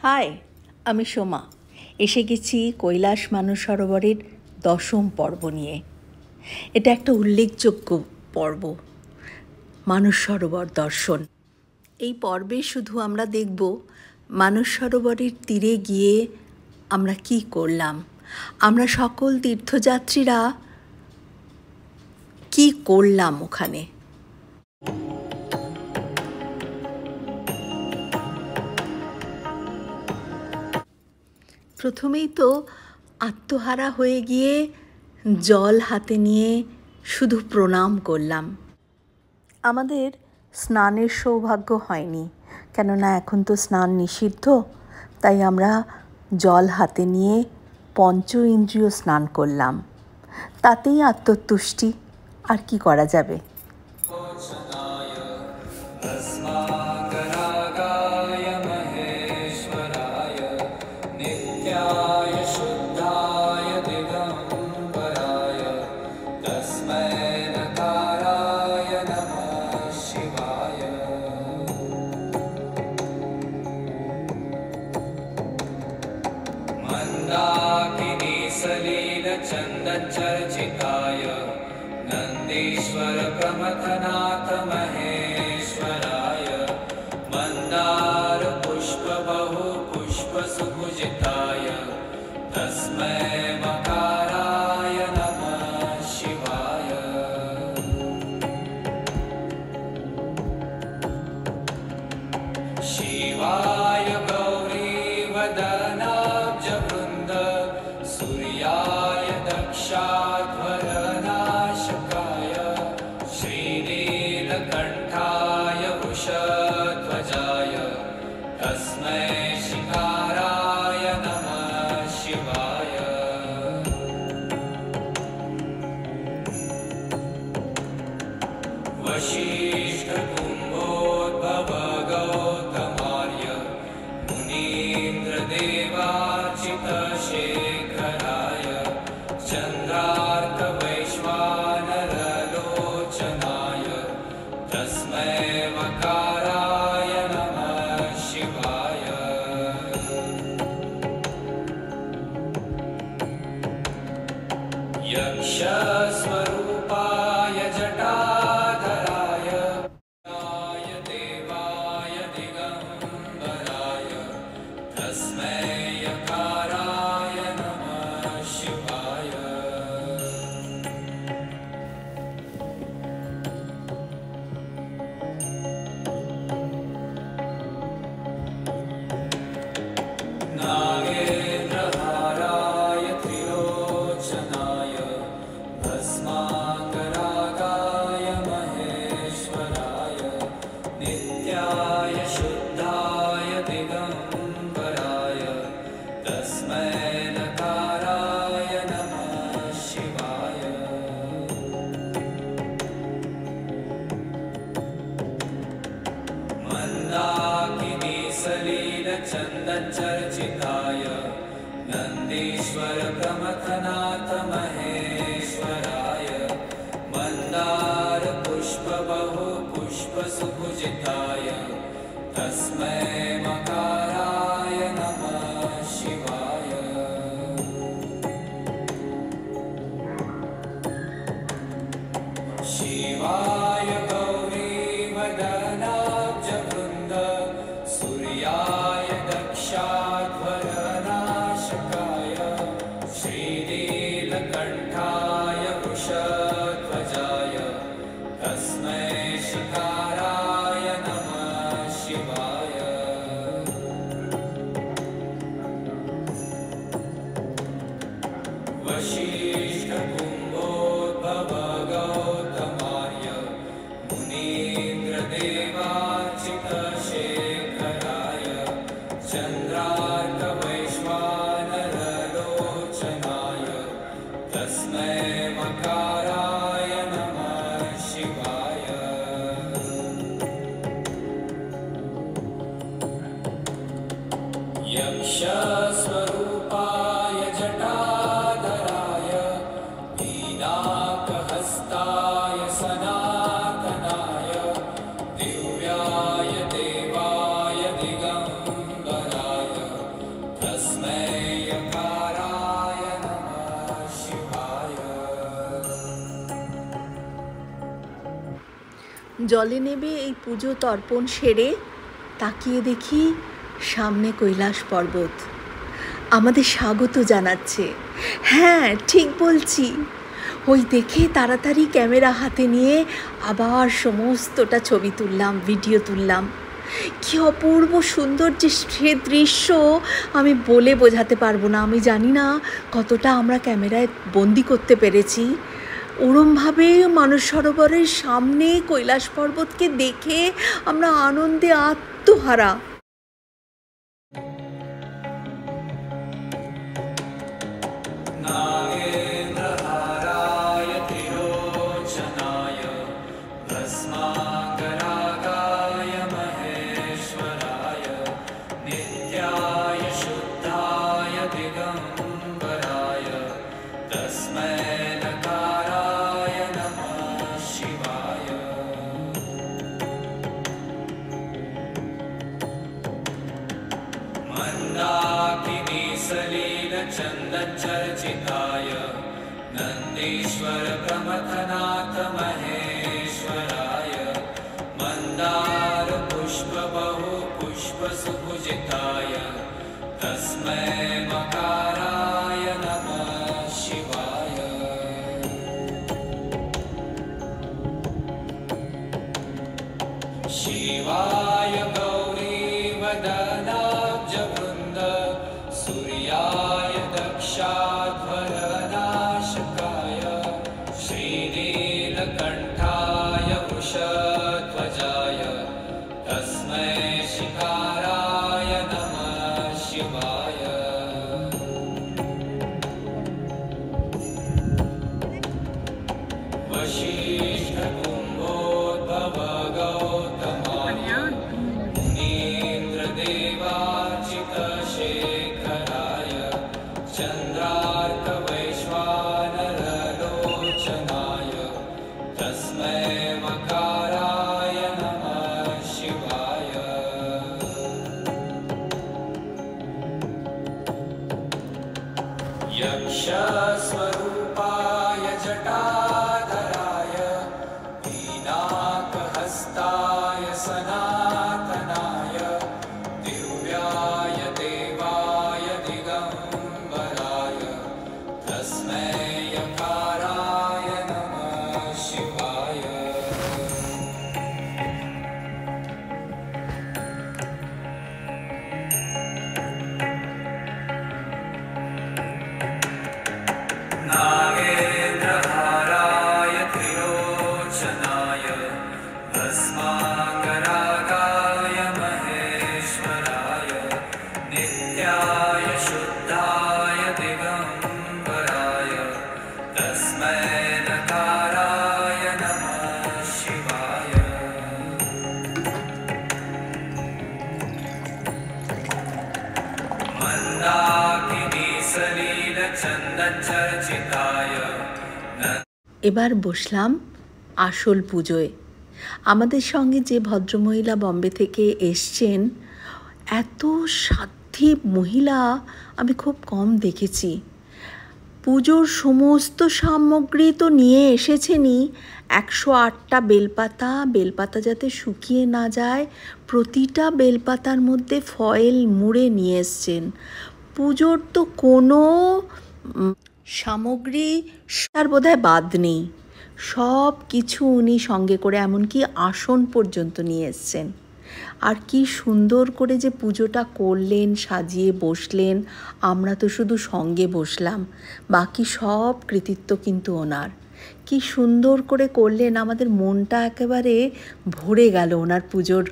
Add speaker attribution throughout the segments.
Speaker 1: High, আমি সোমা। এসে গেছি কৈলাস মানসরোবরের 10ম পর্ব নিয়ে। এটা একটা উল্লেখযোগ্য পর্ব, মানসরোবর দর্শন। এই পর্বে শুধু আমরা দেখব মানসরোবরের তীরে গিয়ে আমরা কি করলাম, আমরা সকল তীর্থযাত্রীরা কি করলাম ওখানে। প্রথমেই তো আত্মহারা হয়ে গিয়ে জল হাতে নিয়ে শুধু প্রণাম করলাম। আমাদের স্নানের সৌভাগ্য হয়নি, কেননা এখন তো স্নান নিষিদ্ধ। তাই আমরা জল হাতে নিয়ে পঞ্চ ইন্দ্রিয় স্নান করলাম, তাতেই আত্মতুষ্টি। আর কি করা যাবে।
Speaker 2: चर्चिताय नन्दीश्वर प्रमथनाथ महेश्वराय मन्दार पुष्प बहु पुष्प सुपूजिताय तस्मै मकाराय नमः शिवाय। शिवाय गौरी वदनाब्जवृन्द सूर्याय दक्षाध्वरनाशकाय श्रीनीलकण्ठाय वृषध्वजाय तस्मै शिकाराय नमः शिवाय। वसिष्ठकुम्भोद्भव गौतमार्य मुनीन्द्रदेवार्चितशेखराय चन्द्रार्कवैश्वानरलोचनाय तस्मै मकाराय नमः शिवाय। यक्षस्वरूपाय जटाधराय देवाय दिगम्बराय तस्मै यकाराय नमः शिवाय। नागेन्द्रहाराय त्रिलोचनाय भस्माकरागाय महेश्वराय नित्याय शुद्धाय दिगम्बराय तस्मै नकाराय नमः शिवाय। मन्दाकिनी सलीलचन्दनचर्चिताय नन्दीश्वर प्रमथनाथ महेश्वराय मन्दार पुष्प बहु पुष्प सुपूजिताय तस्मै मकाराय नमः शिवाय। शिवाय गौरी वदनाब्जवृन्द सूर्याय दक्षाध्वरनाशकाय श्रीनीलकण्ठाय वृषध्वजाय तस्मै शिकाराय नमः शिवाय। वसिष्ठकुम्भोद्भव गौतमार्य मुनीन्द्रदेवार्चितशेखराय चन्द्रार्कवैश्वानरलोचनाय तस्मै मकाराय नमः शिवाय। यक्षस्वरूपाय जटाधराय
Speaker 1: জলে নেবে এই পুজো তর্পণ সেরে তাকিয়ে দেখি সামনে কৈলাস পর্বত আমাদের স্বাগত জানাচ্ছে। হ্যাঁ, ঠিক বলছি। ওই দেখে তাড়াতাড়ি ক্যামেরা হাতে নিয়ে আবার সমস্তটা ছবি তুললাম, ভিডিও তুললাম। কী অপূর্ব সুন্দর যে সে দৃশ্য আমি বলে বোঝাতে পারবো না। আমি জানি না কতটা আমরা ক্যামেরায় বন্দি করতে পেরেছি। ওরমভাবে মানস সরোবরের সামনে কৈলাস পর্বতকে দেখে আমরা আনন্দে আত্মহারা।
Speaker 2: नागेन्द्रहाराय त्रिलोचनाय भस्माकरागाय महेश्वराय नित्याय शुद्धाय दिगम्बराय तस्मै नकाराय नमः शिवाय मन्दाकिनीसलीलचन्दचर्चिताय नन्दीश्वर प्रमथनाथ महेश्वराय मन्दारपुष्पबहुपुष्पसुपूजिताय तस्मै मकाराय नमः शिवाय शिवाय गौरीवदनाब्जवृन्द सूर्याय दक्षाध्वरनाशकाय श्रीनीलकण्ठाय वृषध्वजाय तस्मै शिकाराय नमः शिवाय वसिष्ठकुम्भोद्भव गौतमाय मुनीन्द्रदेवार्चितशेखराय चन्द्रार्कवैश्वानरलोचनाय तस्मै मकाराय नमः शिवाय यक्षस्वरूपाय जटाधराय वीणाकहस्ताय सनातनाय दिव्याय देवाय दिगम्बराय तस्मै यकाराय नमः शिवाय नागेन्द्रहाराय त्रिलोचनाय भस्माकरागाय महेश्वराय नित्याय शुद्धाय दिगम्बराय तस्मै नकाराय नमः शिवाय मन्दाकिनीसलीलचन्दचर्चिताय
Speaker 1: এবার বসলাম আসল পুজোয়। আমাদের সঙ্গে যে ভদ্রমহিলা বম্বে থেকে এসছেন, এত সাধ্বী মহিলা আমি খুব কম দেখেছি। পুজোর সমস্ত সামগ্রী তো নিয়ে এসেছেনই। 108টা বেলপাতা, বেলপাতা যাতে শুকিয়ে না যায় প্রতিটা বেলপাতার মধ্যে ফয়েল মুড়ে নিয়ে এসছেন। পুজোর তো কোনো সামগ্রী তার বোধহয় বাদ নেই। সব কিছু উনি সঙ্গে করে, এমনকি আসন পর্যন্ত নিয়ে এসছেন। আর কি সুন্দর করে যে পুজোটা করলেন, সাজিয়ে বসলেন। আমরা তো শুধু সঙ্গে বসলাম, বাকি সব কৃতিত্ব কিন্তু ওনার। কি সুন্দর করে করলেন, আমাদের মনটা একেবারে ভরে গেল ওনার পুজোর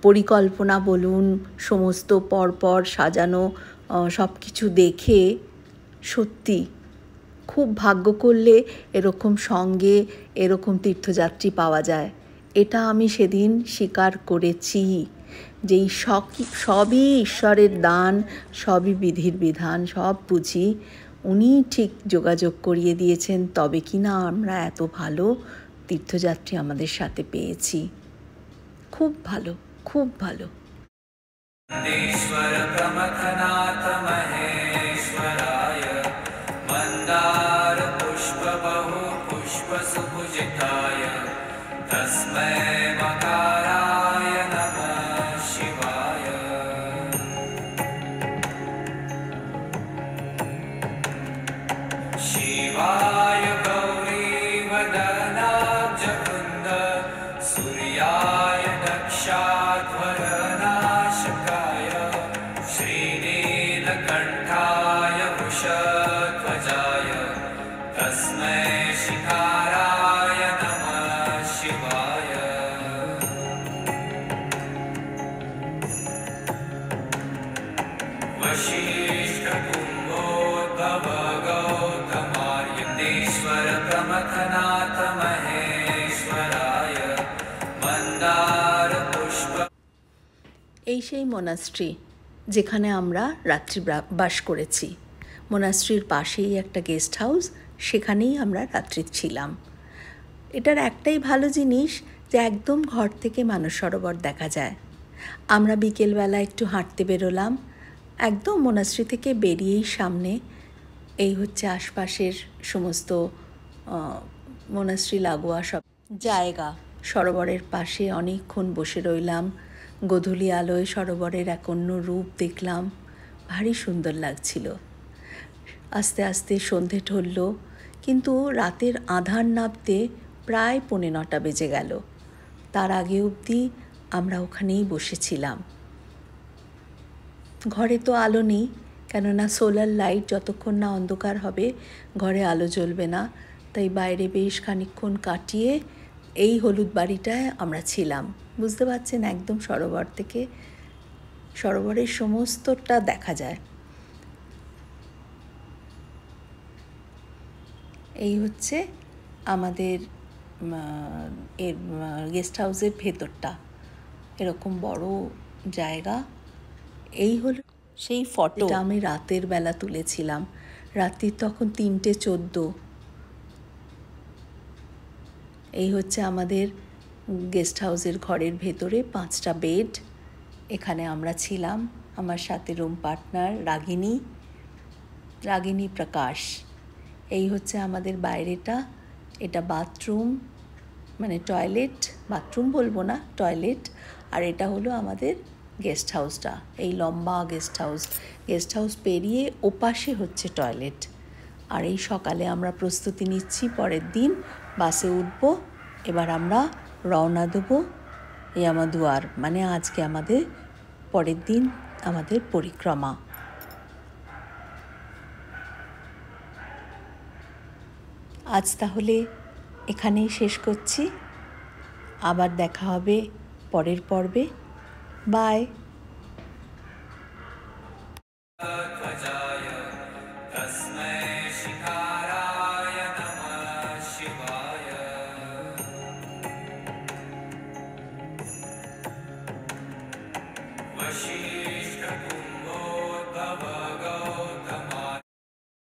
Speaker 1: পরিকল্পনা বলুন, সমস্ত পরপর সাজানো সব কিছু দেখে। সত্যি খুব ভাগ্য করলে এরকম সঙ্গে এরকম তীর্থযাত্রী পাওয়া যায়। এটা আমি সেদিন স্বীকার করেছি যে সবই ঈশ্বরের দান, সবই বিধির বিধান, সব বুঝি উনি ঠিক যোগাযোগ করিয়ে দিয়েছেন, তবে কি না আমরা এত ভালো তীর্থযাত্রী আমাদের সাথে পেয়েছি। খুব ভালো, খুব ভালো।
Speaker 2: ईश्वर प्रमथनाथ महेश्वराय मन्दार पुष्प बहु पुष्प सुपूजिताय तस्मै
Speaker 1: এই সেই মোনাস্ট্রি যেখানে আমরা রাত্রি বাস করেছি। মোনাস্ট্রির পাশেই একটা গেস্ট হাউস, সেখানেই আমরা রাত্রি ছিলাম। এটার একটাই ভালো জিনিস যে একদম ঘর থেকে মানস সরোবর দেখা যায়। আমরা বিকেলবেলা একটু হাঁটতে বেরোলাম, একদম মোনাস্ট্রি থেকে বেরিয়েই সামনে এই হচ্ছে আশপাশের সমস্ত মোনাস্ট্রি লাগোয়া সব জায়গা। সরোবরের পাশে অনেকক্ষণ বসে রইলাম, গোধূলি আলোয় সরোবরের এক অন্য রূপ দেখলাম, ভারী সুন্দর লাগছিল। আস্তে আস্তে সন্ধে ঢলল, কিন্তু রাতের আঁধার নামতে প্রায় 9:45 বেজে গেল। তার আগে অবধি আমরা ওখানেই বসেছিলাম। ঘরে তো আলো নেই, কেননা সোলার লাইট যতক্ষণ না অন্ধকার হবে ঘরে আলো জ্বলবে না। তাই বাইরে বেশ খানিকক্ষণ কাটিয়ে এই হলুদ বাড়িটায় আমরা ছিলাম। বুঝতে পারছেন, একদম সরোবর থেকে সরোবরের সমস্তটা দেখা যায়। এই হচ্ছে আমাদের গেস্ট হাউসের ভেতরটা, এরকম বড় জায়গা। এই হলো সেই ফটো, আমি রাতের বেলা তুলেছিলাম। রাত্রির তখন 3:14। এই হচ্ছে আমাদের গেস্ট হাউসের ঘরের ভেতরে 5টা বেড। এখানে আমরা ছিলাম, আমার সাথে রুম পার্টনার রাগিনী প্রকাশ। এই হচ্ছে আমাদের বাইরেটা, এটা বাথরুম, মানে টয়লেট, বাথরুম বলবো না, টয়লেট। আর এটা হলো আমাদের গেস্ট হাউসটা, এই লম্বা গেস্ট হাউস পেরিয়ে ওপাশে হচ্ছে টয়লেট। আর এই সকালে আমরা প্রস্তুতি নিচ্ছি, পরের দিন বাসে উঠব। এবার আমরা রওনা দেবো ইয়ামাদুয়ার, মানে আজকে আমাদের পরের দিন আমাদের পরিক্রমা। আজ তাহলে এখানেই শেষ করছি, আবার দেখা হবে পরের পর্বে। বাই।